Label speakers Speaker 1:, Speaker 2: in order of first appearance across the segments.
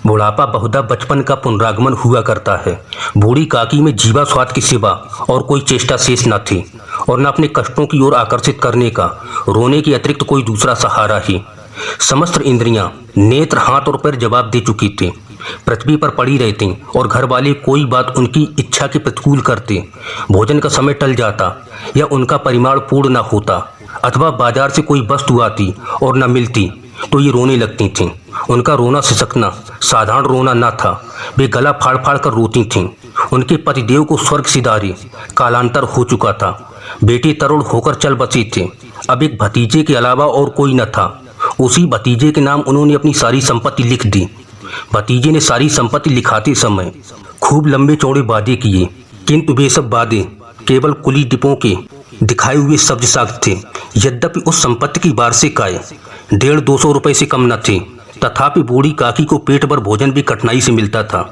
Speaker 1: बुढ़ापा बहुधा बचपन का पुनरागमन हुआ करता है। बूढ़ी काकी में जीवा स्वाद की सिवा और कोई चेष्टा शेष न थी और न अपने कष्टों की ओर आकर्षित करने का रोने के अतिरिक्त कोई दूसरा सहारा ही। समस्त इंद्रियां, नेत्र, हाथ और पैर जवाब दे चुकी थी। पृथ्वी पर पड़ी रहती और घर वाले कोई बात उनकी इच्छा के प्रतिकूल करते, भोजन का समय टल जाता या उनका परिमाण पूर्ण न होता, अथवा बाजार से कोई वस्तु आती और न मिलती तो ये रोने लगती थीं। उनका रोना सिसकना साधारण रोना न था, वे गला फाड़ फाड़ कर रोती थीं। उनके पतिदेव को स्वर्ग सिधारे कालांतर हो चुका था। बेटे तरुण होकर चल बसे थे। अब एक भतीजे के अलावा और कोई न था। उसी भतीजे के नाम उन्होंने अपनी सारी संपत्ति लिख दी। भतीजे ने सारी संपत्ति लिखाते समय खूब लंबे चौड़े वादे किए, किंतु वे सब वादे केवल कुली डिपों के दिखाए हुए शब्द साख थे। यद्यपि उस संपत्ति की वार्षिक आय 150-200 रुपये से कम न थी, तथापि बूढ़ी काकी को पेट भर भोजन भी कठिनाई से मिलता था।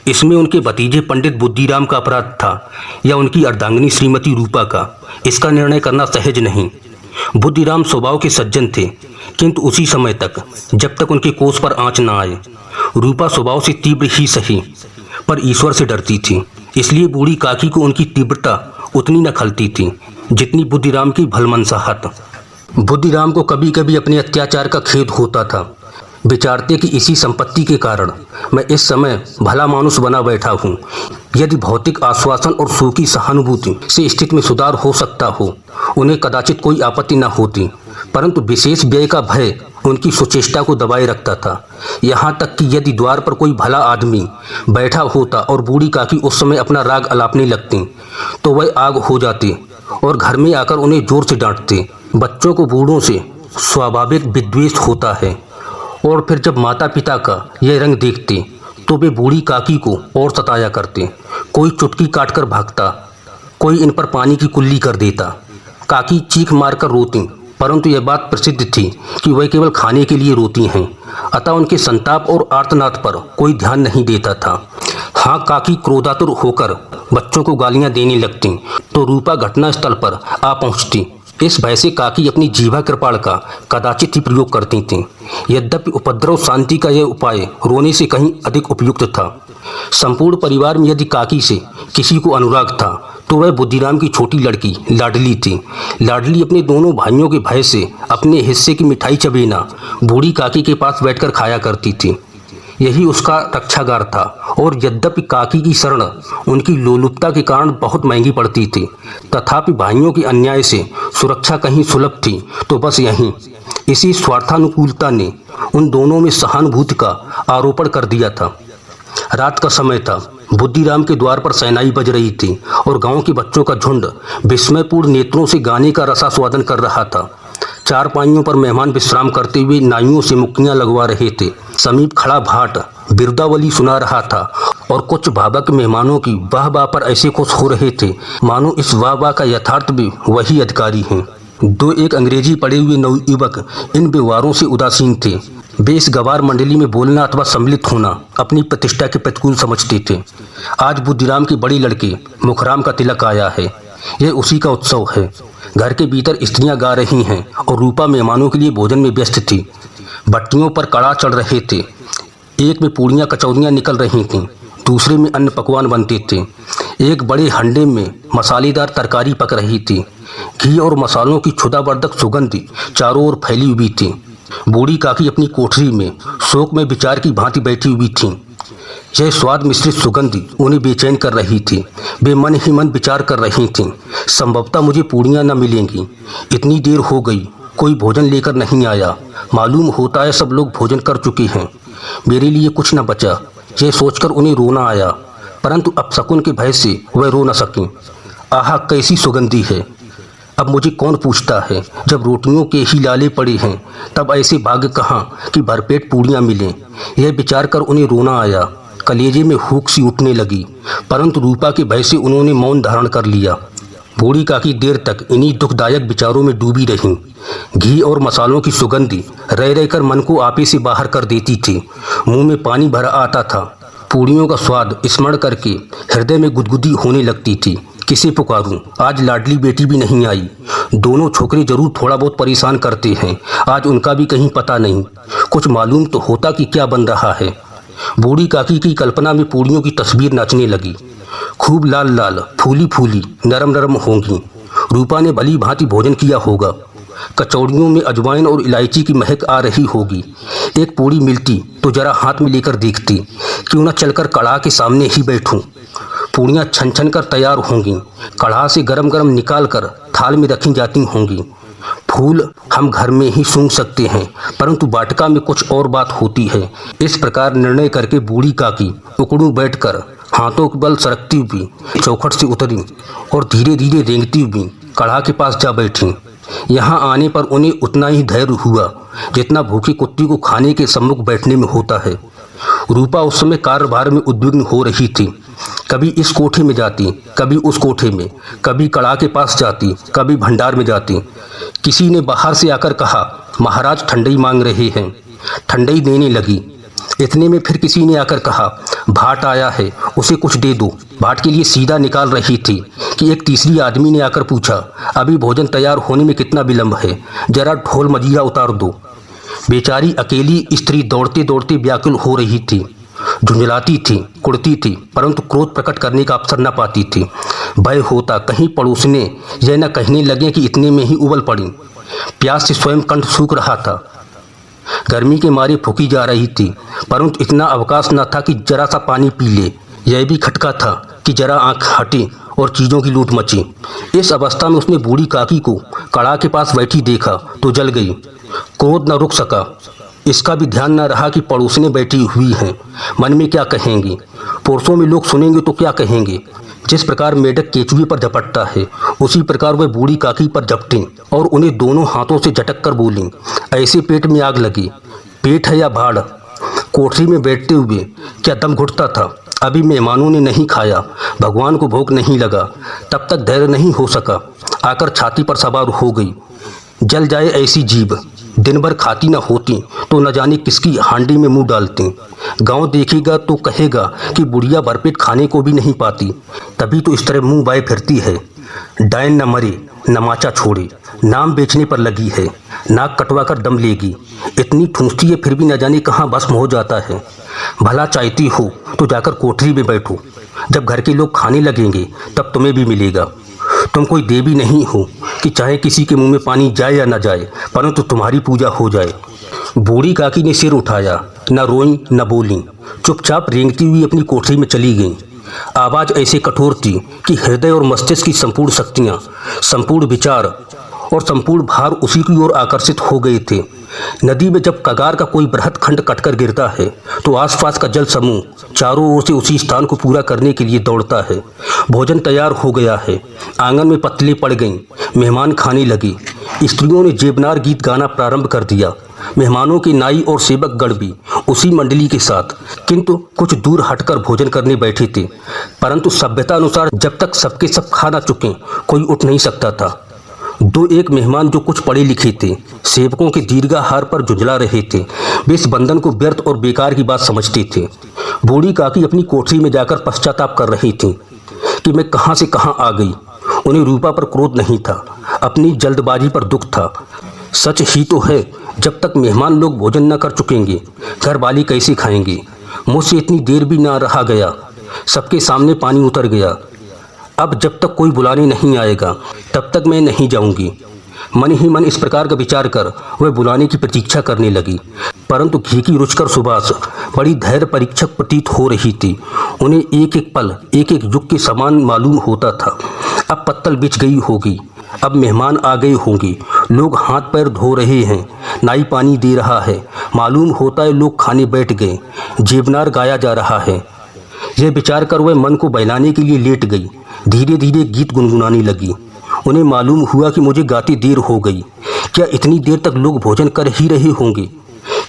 Speaker 1: इसमें उनके भतीजे पंडित बुद्धिराम का अपराध था या उनकी अर्धांगिनी श्रीमती रूपा का, इसका निर्णय करना सहज नहीं। बुद्धिराम स्वभाव के सज्जन थे, किंतु उसी समय तक जब तक उनके कोष पर आंच न आए। रूपा स्वभाव से तीव्र ही सही, पर ईश्वर से डरती थी, इसलिए बूढ़ी काकी को उनकी तीव्रता उतनी न खलती थी जितनी बुद्धिराम की भलमनसाहत। बुद्धिराम को कभी कभी अपने अत्याचार का खेद होता था। विचारते कि इसी संपत्ति के कारण मैं इस समय भला मानुष बना बैठा हूँ। यदि भौतिक आश्वासन और सुख की सहानुभूति से स्थिति में सुधार हो सकता हो, उन्हें कदाचित कोई आपत्ति न होती, परंतु विशेष व्यय का भय उनकी सुचेष्टा को दबाए रखता था। यहाँ तक कि यदि द्वार पर कोई भला आदमी बैठा होता और बूढ़ी काकी उस समय अपना राग अलापने लगती तो वह आग हो जाते और घर में आकर उन्हें जोर से डांटते। बच्चों को बूढ़ों से स्वाभाविक विद्वेष होता है और फिर जब माता पिता का यह रंग देखते तो वे बूढ़ी काकी को और सताया करते। कोई चुटकी काटकर भागता, कोई इन पर पानी की कुल्ली कर देता। काकी चीख मारकर रोती, परंतु यह बात प्रसिद्ध थी कि वह केवल खाने के लिए रोती हैं, अतः उनके संताप और आर्तनाद पर कोई ध्यान नहीं देता था। हाँ, काकी क्रोधातुर होकर बच्चों को गालियां देने लगती तो रूपा घटनास्थल पर आ पहुंचती। इस भय से काकी अपनी जीवा कृपाण का कदाचित ही प्रयोग करती थीं। यद्यपि उपद्रव शांति का यह उपाय रोने से कहीं अधिक उपयुक्त था। संपूर्ण परिवार में यदि काकी से किसी को अनुराग था तो वह बुद्धिराम की छोटी लड़की लाडली थी। लाडली अपने दोनों भाइयों के भय से अपने हिस्से की मिठाई चबेना बूढ़ी काकी के पास बैठकर खाया करती थी। यही उसका रक्षागार था और यद्यपि काकी की शरण उनकी लोलुपता के कारण बहुत महंगी पड़ती थी, तथापि भाइयों के अन्याय से सुरक्षा कहीं सुलभ थी तो बस यहीं। इसी स्वार्थानुकूलता ने उन दोनों में सहानुभूति का आरोपण कर दिया था। रात का समय था। बुद्धिराम के द्वार पर शहनाई बज रही थी और गांव के बच्चों का झुंड विस्मयपूर्ण नेत्रों से गाने का रसास्वादन कर रहा था। चार पाइयों पर मेहमान विश्राम करते हुए नाइयों से मुक्कियां लगवा रहे थे। समीप खड़ा भाट बिरदावली सुना रहा था और कुछ भावक मेहमानों की वाह वाह पर ऐसे खुश हो रहे थे मानो इस वाह वाह का यथार्थ भी वही अधिकारी हैं। दो एक अंग्रेजी पढ़े हुए नवयुवक इन व्यवहारों से उदासीन थे। वे इस गवार मंडली में बोलना अथवा सम्मिलित होना अपनी प्रतिष्ठा के प्रतिकूल समझते थे। आज बुद्धिराम के बड़े लड़के मुखराम का तिलक आया है, यह उसी का उत्सव है। घर के भीतर स्त्रियां गा रही हैं और रूपा मेहमानों के लिए भोजन में व्यस्त थी। भट्टियों पर कड़ा चढ़ रहे थे। एक में पूड़ियाँ कचौरियाँ निकल रही थीं, दूसरे में अन्य पकवान बनते थे। एक बड़े हंडे में मसालेदार तरकारी पक रही थी। घी और मसालों की क्षुधावर्धक सुगंध चारों ओर फैली हुई थी। बूढ़ी काकी अपनी कोठरी में शोक में विचार की भांति बैठी हुई थीं। यह स्वाद मिश्रित सुगंध उन्हें बेचैन कर रही थी। वे मन ही मन विचार कर रही थीं, संभवतः मुझे पूड़ियाँ न मिलेंगी। इतनी देर हो गई, कोई भोजन लेकर नहीं आया। मालूम होता है सब लोग भोजन कर चुके हैं, मेरे लिए कुछ न बचा। यह सोचकर उन्हें रोना आया, परंतु अपशकुन के भय से वह रो न सकीं। आहा, कैसी सुगंधी है! अब मुझे कौन पूछता है, जब रोटियों के ही लाले पड़े हैं तब ऐसे भाग्य कहाँ कि भरपेट पूड़ियाँ मिलें। यह विचार कर उन्हें रोना आया। कलेजे में हुक सी उठने लगी, परंतु रूपा के भय से उन्होंने मौन धारण कर लिया। बूढ़ी काकी देर तक इन्हीं दुखदायक विचारों में डूबी रहीं। घी और मसालों की सुगंधी रह रहकर मन को आपे से बाहर कर देती थी। मुंह में पानी भरा आता था। पूड़ियों का स्वाद स्मरण करके हृदय में गुदगुदी होने लगती थी। किसे पुकारूं? आज लाडली बेटी भी नहीं आई। दोनों छोकरे जरूर थोड़ा बहुत परेशान करते हैं, आज उनका भी कहीं पता नहीं। कुछ मालूम तो होता कि क्या बन रहा है। बूढ़ी काकी की कल्पना में पूड़ियों की तस्वीर नाचने लगी। खूब लाल लाल, फूली फूली, नरम नरम होंगी। रूपा ने भली भांति भोजन किया होगा। कचौड़ियों में अजवाइन और इलायची की महक आ रही होगी। एक पूड़ी मिलती तो जरा हाथ में लेकर देखती, क्यों न चलकर कड़ाह के सामने ही बैठूं। पूड़ियाँ छन छन कर तैयार होंगी, कड़ाह से गरम गरम निकाल कर थाल में रखी जाती होंगी। फूल हम घर में ही सूंघ सकते हैं, परंतु वाटिका में कुछ और बात होती है। इस प्रकार निर्णय करके बूढ़ी काकी उकड़ू बैठकर हाथों के बल सरकती हुई चौखट से उतरी और धीरे धीरे रेंगती हुई कड़ाह के पास जा बैठी। यहाँ आने पर उन्हें उतना ही धैर्य हुआ जितना भूखी कुत्ती को खाने के सम्मुख बैठने में होता है। रूपा उस समय कार्यभार में उद्विग्न हो रही थी। कभी इस कोठे में जाती, कभी उस कोठे में, कभी कड़ाह के पास जाती, कभी भंडार में जाती। किसी ने बाहर से आकर कहा, महाराज ठंडई मांग रहे हैं। ठंडई देने लगी। इतने में फिर किसी ने आकर कहा, भाट आया है, उसे कुछ दे दो। भाट के लिए सीधा निकाल रही थी कि एक तीसरी आदमी ने आकर पूछा, अभी भोजन तैयार होने में कितना विलंब है, जरा ढोल मजीरा उतार दो। बेचारी अकेली स्त्री दौड़ते दौड़ते व्याकुल हो रही थी, झुंझलाती थी, कुड़ती थी, परंतु क्रोध प्रकट करने का अवसर न पाती थी। भय होता कहीं पड़ोसने यह न कहने लगे कि इतने में ही उबल पड़ी। प्यास से स्वयं कंठ सूख रहा था, गर्मी के मारे फूकी जा रही थी, परंतु इतना अवकाश न था कि जरा सा पानी पी ले। यह भी खटका था कि जरा आंख हटी और चीज़ों की लूट मची। इस अवस्था में उसने बूढ़ी काकी को कड़ाह के पास बैठी देखा तो जल गई। क्रोध न रुक सका। इसका भी ध्यान न रहा कि पड़ोसने बैठी हुई हैं, मन में क्या कहेंगी, पुरुषों में लोग सुनेंगे तो क्या कहेंगे। जिस प्रकार मेढक केचुए पर झपटता है, उसी प्रकार वह बूढ़ी काकी पर झपटी और उन्हें दोनों हाथों से झटक कर बोली, ऐसे पेट में आग लगी। पेट है या भाड़। कोठरी में बैठते हुए क्या दम घुटता था। अभी मेहमानों ने नहीं खाया, भगवान को भूख नहीं लगा, तब तक धैर्य नहीं हो सका, आकर छाती पर सवार हो गई। जल जाए ऐसी जीभ, दिन भर खाती न होती तो न जाने किसकी हांडी में मुंह डालती। गांव देखेगा तो कहेगा कि बुढ़िया भरपेट खाने को भी नहीं पाती, तभी तो इस तरह मुंह बाए फिरती है। डायन न मरे न माचा छोड़े, नाम बेचने पर लगी है, नाक कटवा कर दम लेगी। इतनी ठूंसती है फिर भी न जाने कहाँ भस्म हो जाता है। भला चाहती हो तो जाकर कोठरी में बैठो, जब घर के लोग खाने लगेंगे तब तुम्हें भी मिलेगा। तुम कोई देवी नहीं हो कि चाहे किसी के मुंह में पानी जाए या न जाए, परंतु तुम्हारी पूजा हो जाए। बूढ़ी काकी ने सिर उठाया, न रोई न बोली, चुपचाप रेंगती हुई अपनी कोठरी में चली गई। आवाज़ ऐसे कठोर थी कि हृदय और मस्तिष्क की संपूर्ण शक्तियाँ, संपूर्ण विचार और संपूर्ण भार उसी की ओर आकर्षित हो गए थे। नदी में जब कगार का कोई बृहद खंड कटकर गिरता है तो आसपास का जल समूह चारों ओर से उसी स्थान को पूरा करने के लिए दौड़ता है। भोजन तैयार हो गया है, आंगन में पतले पड़ गईं, मेहमान खाने लगे। स्त्रियों ने जेबनार गीत गाना प्रारंभ कर दिया। मेहमानों के नाई और सेवक गण भी उसी मंडली के साथ किंतु कुछ दूर हटकर भोजन करने बैठे थे, परंतु सभ्यता अनुसार जब तक सबके सब खा न चुके कोई उठ नहीं सकता था। दो एक मेहमान जो कुछ पढ़े लिखे थे, सेवकों के दीर्घाहार पर झुंझला रहे थे, वे इस बंधन को व्यर्थ और बेकार की बात समझते थे। बूढ़ी काकी अपनी कोठरी में जाकर पश्चाताप कर रही थी कि मैं कहाँ से कहाँ आ गई। उन्हें रूपा पर क्रोध नहीं था, अपनी जल्दबाजी पर दुख था। सच ही तो है, जब तक मेहमान लोग भोजन न कर चुकेंगे घर वाले कैसे खाएंगे। मुझसे इतनी देर भी ना रहा गया, सबके सामने पानी उतर गया। अब जब तक कोई बुलाने नहीं आएगा तब तक मैं नहीं जाऊंगी। मन ही मन इस प्रकार का विचार कर वह बुलाने की प्रतीक्षा करने लगी, परंतु घी की रुचकर सुबास बड़ी धैर्य परीक्षक प्रतीत हो रही थी। उन्हें एक एक पल एक एक युग के समान मालूम होता था। अब पत्तल बिछ गई होगी, अब मेहमान आ गए होंगे, लोग हाथ पैर धो रहे हैं, नाई पानी दे रहा है, मालूम होता है लोग खाने बैठ गए, जेबनार गाया जा रहा है। यह विचार कर वह मन को बहलाने के लिए लेट गई। धीरे धीरे गीत गुनगुनाने लगी। उन्हें मालूम हुआ कि मुझे गाती देर हो गई। क्या इतनी देर तक लोग भोजन कर ही रहे होंगे?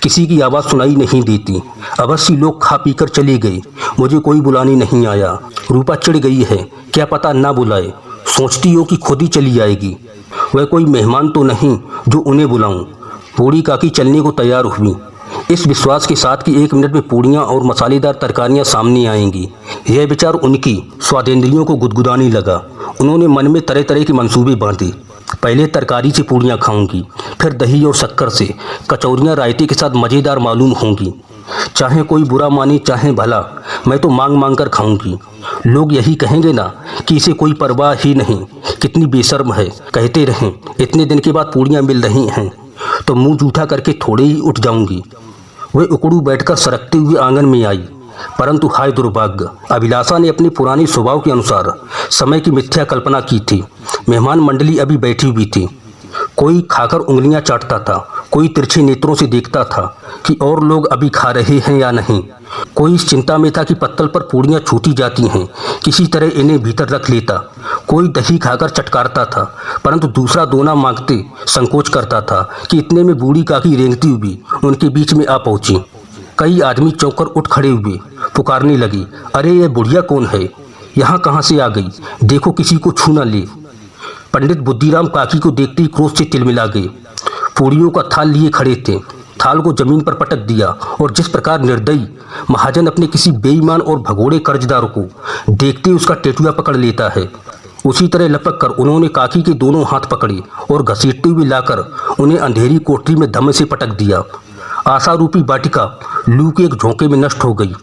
Speaker 1: किसी की आवाज़ सुनाई नहीं देती। अवश्य लोग खा पी कर चले गए, मुझे कोई बुलाने नहीं आया। रूपा चिढ़ गई है, क्या पता ना बुलाए, सोचती हो कि खुद ही चली आएगी। वह कोई मेहमान तो नहीं जो उन्हें बुलाऊं। बूढ़ी काकी चलने को तैयार हुई, इस विश्वास के साथ कि 1 मिनट में पूड़ियाँ और मसालेदार तरकारियाँ सामने आएंगी। यह विचार उनकी स्वादेंद्रियों को गुदगुदाने लगा। उन्होंने मन में तरह तरह के मंसूबे बांधे। पहले तरकारी से पूड़ियाँ खाऊंगी, फिर दही और शक्कर से, कचौरियाँ रायते के साथ मज़ेदार मालूम होंगी। चाहे कोई बुरा माने चाहे भला, मैं तो मांग मांग कर खाऊंगी। लोग यही कहेंगे ना कि इसे कोई परवाह ही नहीं, कितनी बेशर्म है। कहते रहें इतने दिन के बाद पूड़ियाँ मिल रही हैं तो मुंह जूठा करके थोड़े ही उठ जाऊंगी। वह उकड़ू बैठकर सरकते हुए आंगन में आई, परंतु हाय दुर्भाग्य, अभिलाषा ने अपने पुराने स्वभाव के अनुसार समय की मिथ्या कल्पना की थी। मेहमान मंडली अभी बैठी हुई थी। कोई खाकर उंगलियां चाटता था, कोई तिरछे नेत्रों से देखता था कि और लोग अभी खा रहे हैं या नहीं। कोई इस चिंता में था कि पत्तल पर पूड़ियाँ छूटी जाती हैं, किसी तरह इन्हें भीतर रख लेता। कोई दही खाकर चटकारता था, परंतु दूसरा दोना मांगते संकोच करता था कि इतने में बूढ़ी काकी रेंगती हुई उनके बीच में आ पहुंची। कई आदमी चौंक कर उठ खड़े हुए, पुकारने लगे, अरे यह बुढ़िया कौन है, यहाँ कहाँ से आ गई, देखो किसी को छू न ले। पंडित बुद्धिराम काकी को देखते ही क्रोध से तिलमिला गए। पूड़ियों का थाल लिए खड़े थे, थाल को जमीन पर पटक दिया और जिस प्रकार निर्दयी महाजन अपने किसी बेईमान और भगोड़े कर्जदार को देखते ही उसका टेटुआ पकड़ लेता है, उसी तरह लपक कर उन्होंने काकी के दोनों हाथ पकड़े और घसीटते हुए लाकर उन्हें अंधेरी कोठरी में धम्म से पटक दिया। आशा रूपी वाटिका लू के एक झोंके में नष्ट हो गई।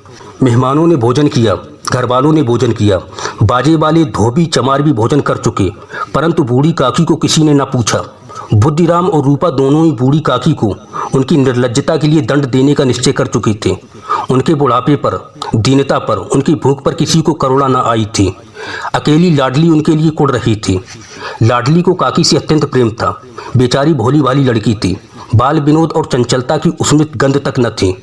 Speaker 1: मेहमानों ने भोजन किया, घर वालों ने भोजन किया, बाजे वाले धोबी चमार भी भोजन कर चुके, परंतु बूढ़ी काकी को किसी ने न पूछा। बुद्धिराम और रूपा दोनों ही बूढ़ी काकी को उनकी निर्लज्जता के लिए दंड देने का निश्चय कर चुके थे। उनके बुढ़ापे पर, दीनता पर, उनकी भूख पर किसी को करुणा न आई थी। अकेली लाडली उनके लिए कुढ़ रही थी। लाडली को काकी से अत्यंत प्रेम था। बेचारी भोली भाली लड़की थी, बाल विनोद और चंचलता की उसमित गंध तक न थी।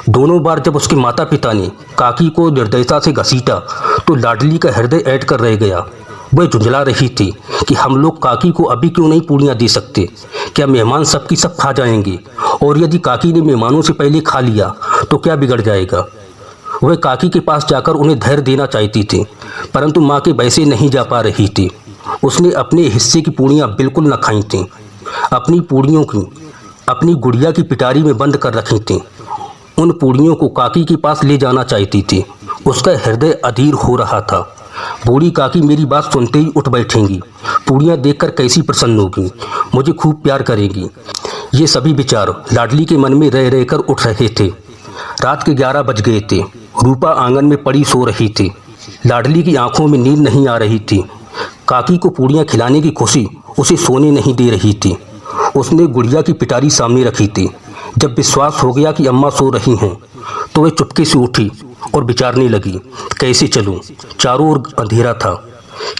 Speaker 1: दोनों बार जब उसके माता पिता ने काकी को निर्दयता से घसीटा तो लाडली का हृदय ऐंठ कर रह गया। वह झुंझला रही थी कि हम लोग काकी को अभी क्यों नहीं पूड़ियाँ दे सकते, क्या मेहमान सबकी सब खा जाएंगे, और यदि काकी ने मेहमानों से पहले खा लिया तो क्या बिगड़ जाएगा। वह काकी के पास जाकर उन्हें धैर्य देना चाहती थी, परंतु माँ के भय से नहीं जा पा रही थी। उसने अपने हिस्से की पूड़ियाँ बिल्कुल न खाई थीं। अपनी पूड़ियों की अपनी गुड़िया की पिटारी में बंद कर रखी थीं। उन पूड़ियों को काकी के पास ले जाना चाहती थी। उसका हृदय अधीर हो रहा था। बूढ़ी काकी मेरी बात सुनते ही उठ बैठेंगी, पूड़ियाँ देखकर कैसी प्रसन्न होगी, मुझे खूब प्यार करेगी। ये सभी विचार लाडली के मन में रह रहकर उठ रहे थे। रात के 11 बज गए थे। रूपा आंगन में पड़ी सो रही थी। लाडली की आंखों में नींद नहीं आ रही थी। काकी को पूड़ियाँ खिलाने की खुशी उसे सोने नहीं दे रही थी। उसने गुड़िया की पिटारी सामने रखी थी। जब विश्वास हो गया कि अम्मा सो रही हैं तो वह चुपके से उठी और विचारने लगी, कैसे चलूं। चारों ओर अंधेरा था,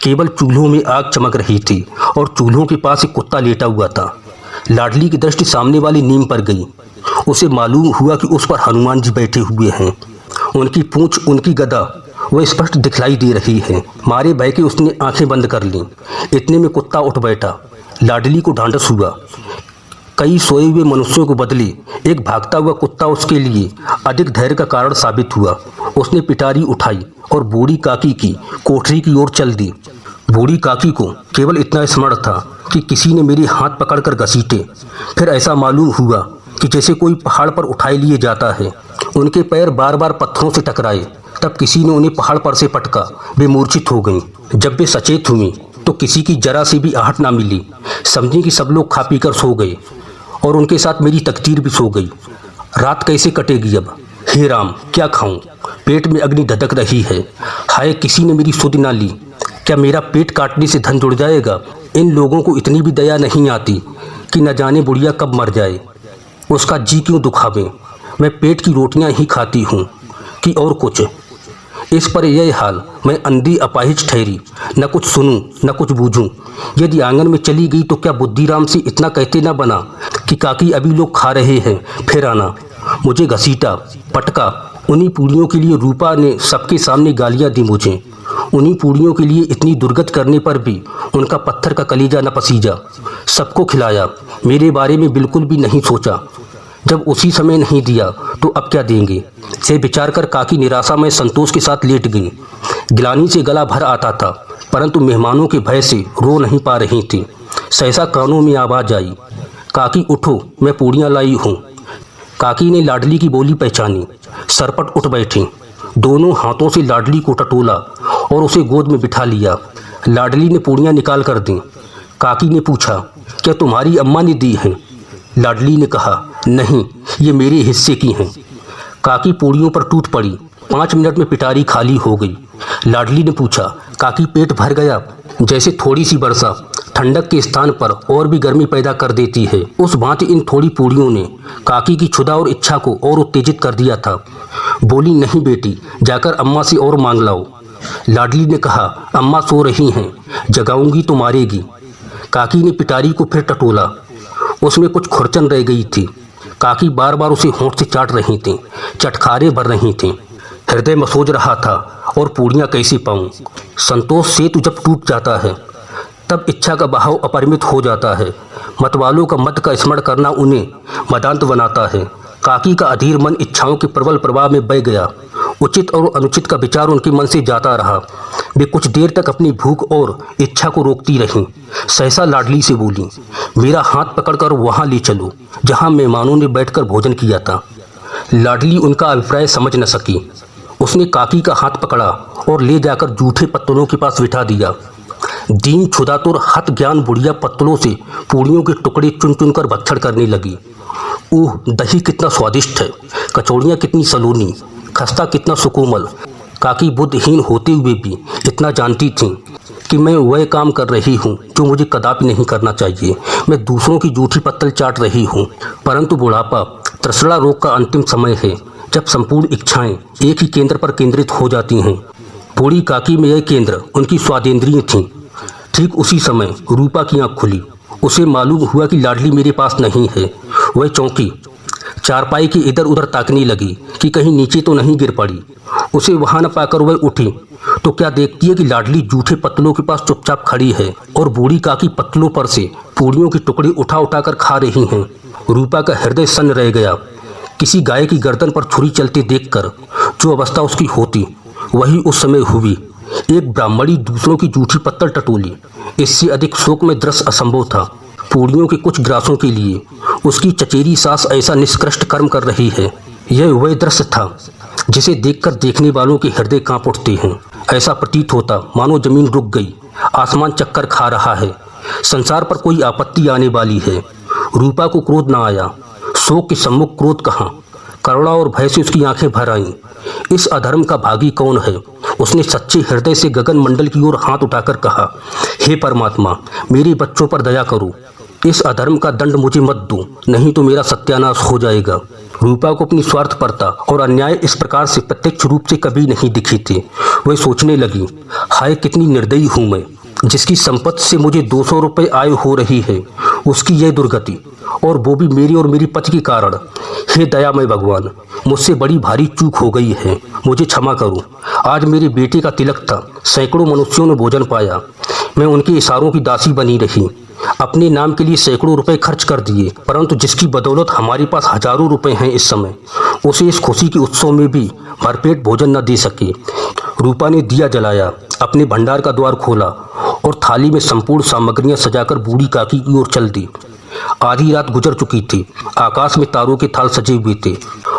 Speaker 1: केवल चूल्हों में आग चमक रही थी और चूल्हों के पास एक कुत्ता लेटा हुआ था। लाडली की दृष्टि सामने वाली नीम पर गई। उसे मालूम हुआ कि उस पर हनुमान जी बैठे हुए हैं। उनकी पूंछ, उनकी गदा वह स्पष्ट दिखलाई दे रही है। मारे भय के उसने आंखें बंद कर लीं। इतने में कुत्ता उठ बैठा। लाडली को ढांढस हुआ। कई सोए हुए मनुष्यों को बदले एक भागता हुआ कुत्ता उसके लिए अधिक धैर्य का कारण साबित हुआ। उसने पिटारी उठाई और बूढ़ी काकी की कोठरी की ओर चल दी। बूढ़ी काकी को केवल इतना स्मरण था कि किसी ने मेरे हाथ पकड़कर घसीटे। फिर ऐसा मालूम हुआ कि जैसे कोई पहाड़ पर उठाए लिए जाता है। उनके पैर बार बार पत्थरों से टकराए। तब किसी ने उन्हें पहाड़ पर से पटका। वे मूर्छित हो गईं। जब वे सचेत हुई तो किसी की जरा से भी आहट ना मिली। समझी कि सब लोग खा पीकर सो गए और उनके साथ मेरी तकदीर भी सो गई। रात कैसे कटेगी अब? हे राम, क्या खाऊं? पेट में अग्नि धधक रही है। हाय, किसी ने मेरी सुध ना ली। क्या मेरा पेट काटने से धन जुड़ जाएगा? इन लोगों को इतनी भी दया नहीं आती कि न जाने बुढ़िया कब मर जाए। उसका जी क्यों दुखावे। मैं पेट की रोटियां ही खाती हूँ कि और कुछ। इस पर यह हाल, मैं अंधी अपाहिज ठहरी, न कुछ सुनूं न कुछ बूझूं। यदि आंगन में चली गई तो क्या बुद्धिराम से इतना कहते न बना कि काकी अभी लोग खा रहे हैं, फिर आना। मुझे घसीटा, पटका। उन्हीं पूड़ियों के लिए रूपा ने सबके सामने गालियां दी मुझे। उन्हीं पूड़ियों के लिए इतनी दुर्गत करने पर भी उनका पत्थर का कलीजा न पसीजा। सबको खिलाया, मेरे बारे में बिल्कुल भी नहीं सोचा। जब उसी समय नहीं दिया तो अब क्या देंगे, से विचार कर काकी निराशा में संतोष के साथ लेट गई। गिलानी से गला भर आता था, परंतु मेहमानों के भय से रो नहीं पा रही थी। सहसा कानों में आवाज़ आई, काकी उठो, मैं पूड़ियाँ लाई हूँ। काकी ने लाडली की बोली पहचानी। सरपट उठ बैठी। दोनों हाथों से लाडली को टटोला और उसे गोद में बिठा लिया। लाडली ने पूड़ियाँ निकाल कर दी। काकी ने पूछा, क्या तुम्हारी अम्मा ने दी हैं? लाडली ने कहा, नहीं, ये मेरे हिस्से की हैं। काकी पूड़ियों पर टूट पड़ी। 5 मिनट में पिटारी खाली हो गई। लाडली ने पूछा, काकी पेट भर गया? जैसे थोड़ी सी वर्षा ठंडक के स्थान पर और भी गर्मी पैदा कर देती है, उस भांति इन थोड़ी पूड़ियों ने काकी की क्षुधा और इच्छा को और उत्तेजित कर दिया था। बोली, नहीं बेटी, जाकर अम्मा से और मांग लाओ। लाडली ने कहा, अम्मा सो रही हैं, जगाऊंगी तो मारेगी। काकी ने पिटारी को फिर टटोला। उसमें कुछ खुरचन रह गई थी। काकी बार बार उसे होंठ से चाट रही थीं, चटखारे भर रही थीं। हृदय मसोज रहा था और पूड़ियाँ कैसे पाऊं? संतोष सेतु जब टूट जाता है तब इच्छा का बहाव अपरिमित हो जाता है। मतवालों का मत का स्मरण करना उन्हें मदांत बनाता है। काकी का अधीर मन इच्छाओं के प्रबल प्रवाह में बह गया। उचित और अनुचित का विचार उनके मन से जाता रहा। वे कुछ देर तक अपनी भूख और इच्छा को रोकती रहीं। सहसा लाडली से बोली, मेरा हाथ पकड़कर वहाँ ले चलो जहाँ मेहमानों ने बैठकर भोजन किया था। लाडली उनका अभिप्राय समझ न सकी। उसने काकी का हाथ पकड़ा और ले जाकर जूठे पत्तलों के पास बिठा दिया। दीन क्षुधातुर हत ज्ञान बुढ़िया पत्तलों से पूड़ियों के टुकड़े चुन चुन कर भक्षण करने लगी। ओह, दही कितना स्वादिष्ट है, कचौड़ियाँ कितनी सलोनी, खस्ता कितना सुकोमल। काकी बुद्धहीन होते हुए भी इतना जानती थीं कि मैं वह काम कर रही हूँ जो मुझे कदापि नहीं करना चाहिए। मैं दूसरों की जूठी पत्तल चाट रही हूँ। परंतु बुढ़ापा तृष्णा रोग का अंतिम समय है, जब संपूर्ण इच्छाएं एक ही केंद्र पर केंद्रित हो जाती हैं। बूढ़ी काकी में यह केंद्र उनकी स्वादेंद्रिय थीं। ठीक उसी समय रूपा की आँख खुली। उसे मालूम हुआ कि लाडली मेरे पास नहीं है। वह चौंकी, चारपाई के इधर उधर ताकने लगी कि कहीं नीचे तो नहीं गिर पड़ी। उसे वहां न पाकर वह उठी तो क्या देखती है कि लाडली जूठे पत्तलों के पास चुपचाप खड़ी है और बूढ़ी काकी पत्तलों पर से पूड़ियों के टुकड़े उठा उठा कर खा रही हैं। रूपा का हृदय सन्न रह गया। किसी गाय की गर्दन पर छुरी चलते देखकर जो अवस्था उसकी होती वही उस समय हुई। एक ब्राह्मणी दूसरों की जूठी पत्तल टटोली। इससे अधिक शोक में दृश्य असंभव था। पूड़ियों के कुछ ग्रासों के लिए उसकी चचेरी सास ऐसा निष्कृष्ट कर्म कर रही है। यह वह दृश्य था जिसे देखकर देखने वालों के हृदय कांप उठते हैं। ऐसा प्रतीत होता मानो जमीन रुक गई, आसमान चक्कर खा रहा है, संसार पर कोई आपत्ति आने वाली है। रूपा को क्रोध न आया। शोक के सम्मुख क्रोध कहाँ? करुणा और भय से उसकी आंखें भर आईं। इस अधर्म का भागी कौन है? उसने सच्चे हृदय से गगन मंडल की ओर हाथ उठाकर कहा, हे परमात्मा, मेरे बच्चों पर दया करो। इस अधर्म का दंड मुझे मत दो, नहीं तो मेरा सत्यानाश हो जाएगा। रूपा को अपनी स्वार्थपरता और अन्याय इस प्रकार से प्रत्यक्ष रूप से कभी नहीं दिखे थे। वह सोचने लगी, हाय कितनी निर्दयी हूँ मैं, जिसकी संपत्ति से मुझे 200 रुपये आय हो रही है, उसकी यह दुर्गति, और वो भी मेरी और मेरी पति के कारण। हे दयामय भगवान, मुझसे बड़ी भारी चूक हो गई है, मुझे क्षमा करो। आज मेरे बेटे का तिलक था, सैकड़ों मनुष्यों ने भोजन पाया, मैं उनके इशारों की दासी बनी रही, अपने नाम के लिए सैकड़ों रुपए खर्च कर दिए, परंतु जिसकी बदौलत हमारे पास हजारों रुपए हैं इस समय, उसे इस खुशी के उत्सव में भी भरपेट भोजन न दे सके। रूपा ने दिया जलाया, अपने भंडार का द्वार खोला और थाली में संपूर्ण सामग्रियां सजाकर बूढ़ी काकी की ओर चल दी। आधी रात गुजर चुकी थी। आकाश में तारों के थाल सजे हुए थे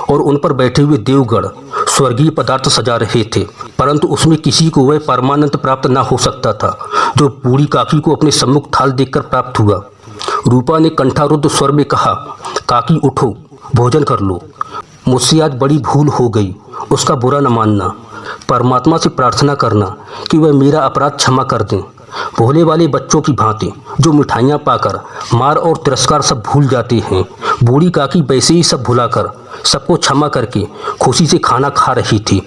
Speaker 1: और उन पर बैठे हुए देवगण स्वर्गीय पदार्थ सजा रहे थे, परंतु उसमें किसी को वह परमानंद प्राप्त न हो सकता था जो बूढ़ी काकी को अपने सम्मुख थाल देखकर प्राप्त हुआ। रूपा ने कंठारुद्ध स्वर में कहा, काकी उठो, भोजन कर लो। मुझसे आज बड़ी भूल हो गई, उसका बुरा न मानना। परमात्मा से प्रार्थना करना कि वह मेरा अपराध क्षमा कर दें। भोले वाले बच्चों की भांति जो मिठाइयाँ पाकर मार और तिरस्कार सब भूल जाते हैं, बूढ़ी काकी वैसे ही सब भुलाकर सबको क्षमा करके खुशी से खाना खा रही थी।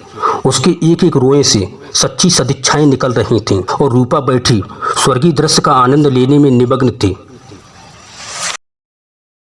Speaker 1: उसके एक एक रोए से सच्ची सदिच्छाएं निकल रही थीं और रूपा बैठी स्वर्गीय दृश्य का आनंद लेने में निमग्न थी।